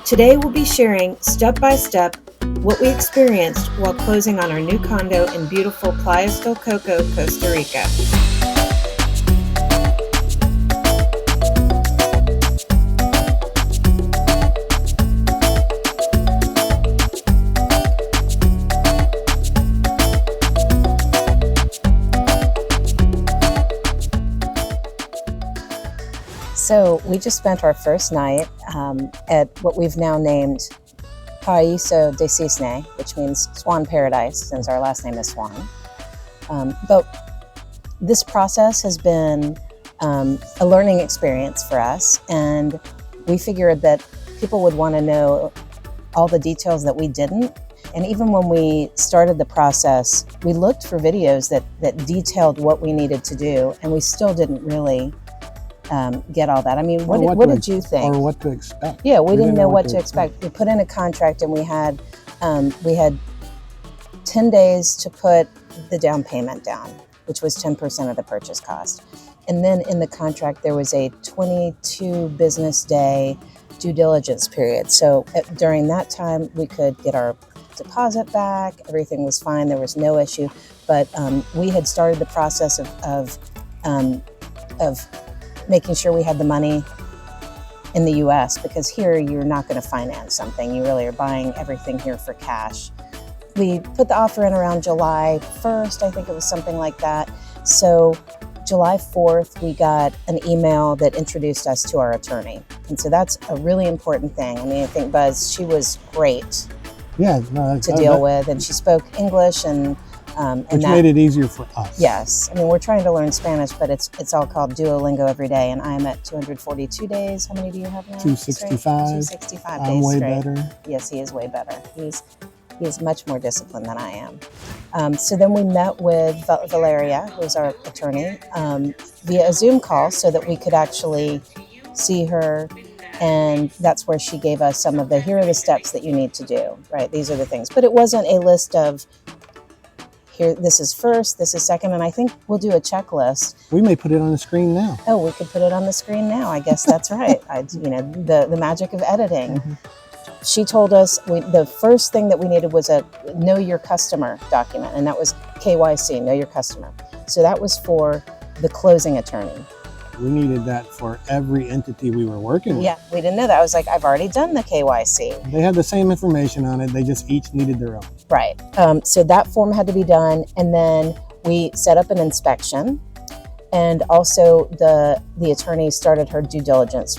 Today we'll be sharing step by step what we experienced while closing on our new condo in beautiful Playas del Coco, Costa Rica. So we just spent our first night at what we've now named Paraíso de Cisne, which means Swan Paradise, since our last name is Swann. But this process has been a learning experience for us, and we figured that people would want to know all the details that we didn't. And even when we started the process, we looked for videos that detailed what we needed to do, and we still didn't really get all that. I mean, what did you think? Or what to expect. Yeah, we didn't know what to expect. We put in a contract, and we had 10 days to put the down payment down, which was 10% of the purchase cost. And then in the contract, there was a 22 business day due diligence period. So during that time, we could get our deposit back. Everything was fine. There was no issue. But we had started the process of making sure we had the money in the US, because here you're not going to finance something. You really are buying everything here for cash. We put the offer in around July 1st, I think it was something like that. So July 4th, we got an email that introduced us to our attorney. And so that's a really important thing. I mean, I think Buzz, she was great to deal with, and she spoke English which made it easier for us. Yes. I mean, we're trying to learn Spanish, but it's all called Duolingo every day, and I'm at 242 days. How many do you have now? 265. 265 days I'm way straight. better. Yes, he is way better. He's much more disciplined than I am. So then we met with Valeria, who's our attorney, via a Zoom call so that we could actually see her. And that's where she gave us some of here are the steps that you need to do, right? These are the things. But it wasn't a list of, here, this is first, this is second, and I think we'll do a checklist. We may put it on the screen now. Oh, we could put it on the screen now. I guess that's right. The magic of editing. Mm-hmm. She told us the first thing that we needed was a Know Your Customer document, and that was KYC, Know Your Customer. So that was for the closing attorney. We needed that for every entity we were working with. Yeah, we didn't know that. I was like, I've already done the KYC. They had the same information on it. They just each needed their own. Right. So that form had to be done. And then we set up an inspection. And also the attorney started her due diligence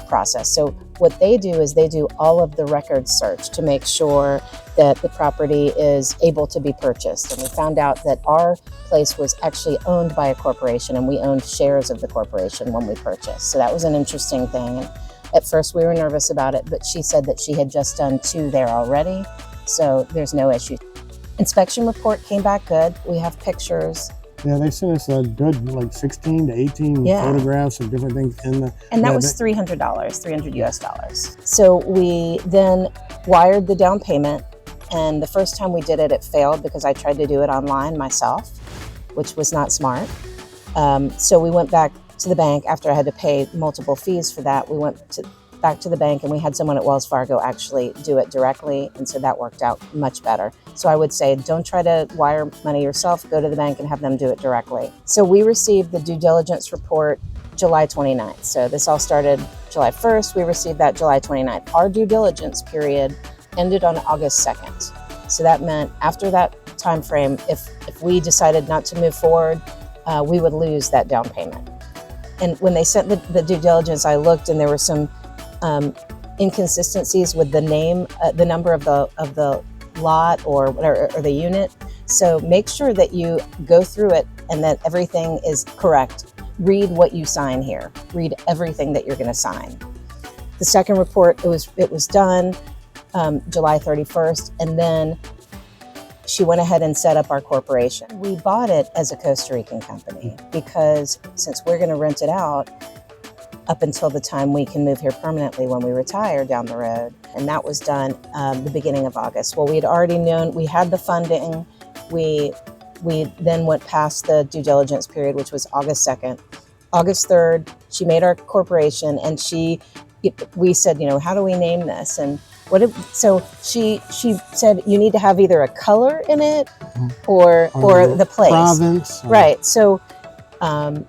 process. So what they do is they do all of the record search to make sure that the property is able to be purchased. And we found out that our place was actually owned by a corporation, and we owned shares of the corporation when we purchased. So that was an interesting thing. And at first we were nervous about it, but she said that she had just done 2 there already. So there's no issue. Inspection report came back good. We have pictures. Yeah, they sent us a good 16 to 18 photographs of different things and that was $300 US. So we then wired the down payment, and the first time we did it, it failed because I tried to do it online myself, which was not smart. So we went back to the bank after I had to pay multiple fees for that. We went back to the bank, and we had someone at Wells Fargo actually do it directly, and so that worked out much better. So I would say don't try to wire money yourself, go to the bank and have them do it directly. So we received the due diligence report July 29th. So this all started July 1st, we received that July 29th. Our due diligence period ended on August 2nd. So that meant after that time frame, if we decided not to move forward, we would lose that down payment. And when they sent the due diligence, I looked, and there were some inconsistencies with the name, the number of the lot or the unit. So make sure that you go through it and that everything is correct. Read what you sign here. Read everything that you're going to sign. The second report, it was done July 31st, and then she went ahead and set up our corporation. We bought it as a Costa Rican company because since we're going to rent it out up until the time we can move here permanently when we retire down the road. And that was done the beginning of August. Well, we had already known, we had the funding. We then went past the due diligence period, which was August 2nd. August 3rd, she made our corporation, and she we said, how do we name this? And so she said, you need to have either a color in it or the place. Province. Right. So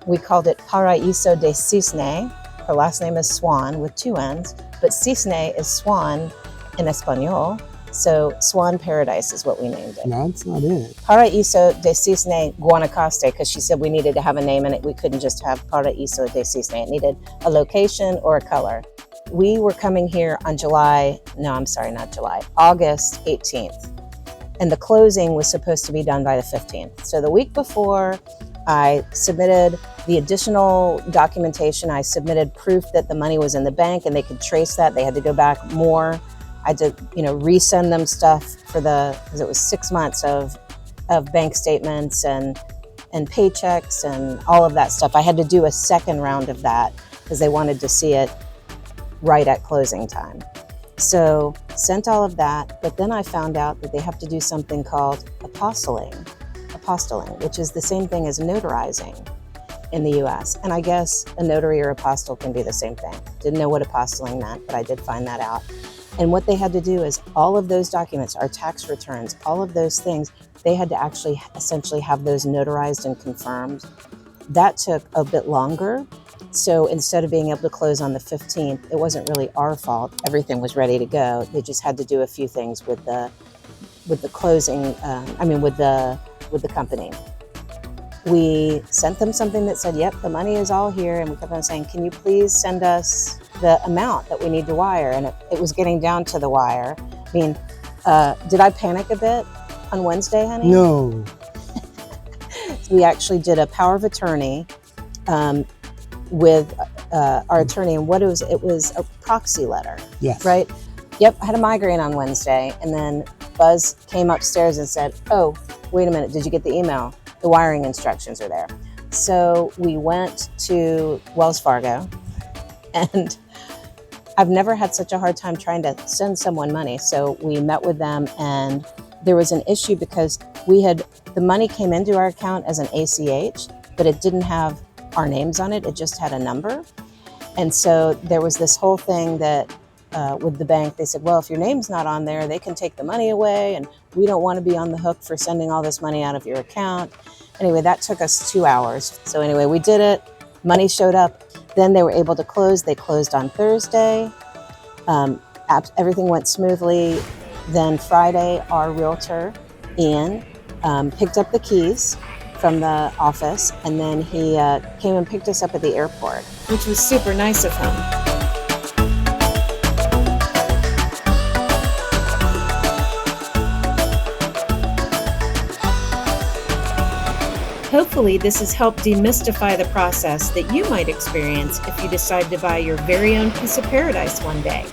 we called it Paraíso de Cisne. Her last name is Swann with 2 N's, but Cisne is swan in Espanol. So Swan Paradise is what we named it. No, that's not it. Paraíso de Cisne Guanacaste, because she said we needed to have a name in it. We couldn't just have Paraíso de Cisne. It needed a location or a color. We were coming here on August 18th. And the closing was supposed to be done by the 15th. So the week before, I submitted the additional documentation. I submitted proof that the money was in the bank and they could trace that. They had to go back more. I had to, resend them stuff because it was 6 months of bank statements and paychecks and all of that stuff. I had to do a second round of that because they wanted to see it right at closing time. So sent all of that, but then I found out that they have to do something called apostilling, which is the same thing as notarizing in the US. And I guess a notary or apostille can be the same thing. Didn't know what apostilling meant, but I did find that out. And what they had to do is all of those documents, our tax returns, all of those things, they had to actually essentially have those notarized and confirmed. That took a bit longer. So instead of being able to close on the 15th, it wasn't really our fault. Everything was ready to go. They just had to do a few things with the closing, with the company. We sent them something that said, yep, the money is all here. And we kept on saying, can you please send us the amount that we need to wire? And it was getting down to the wire. Did I panic a bit on Wednesday, honey? No. So we actually did a power of attorney with our attorney. And it was a proxy letter. Yes. Right? Yep, I had a migraine on Wednesday. And then Buzz came upstairs and said, oh, wait a minute, did you get the email? The wiring instructions are there. So we went to Wells Fargo, and I've never had such a hard time trying to send someone money. So we met with them, and there was an issue because the money came into our account as an ACH, but it didn't have our names on it. It just had a number. And so there was this whole thing that with the bank, they said, well, if your name's not on there, they can take the money away, and we don't want to be on the hook for sending all this money out of your account. Anyway, that took us 2 hours. So anyway, we did it. Money showed up. Then they were able to close. They closed on Thursday. Everything went smoothly. Then Friday, our realtor, Ian, picked up the keys from the office, and then he came and picked us up at the airport, which was super nice of him. Hopefully, this has helped demystify the process that you might experience if you decide to buy your very own piece of paradise one day.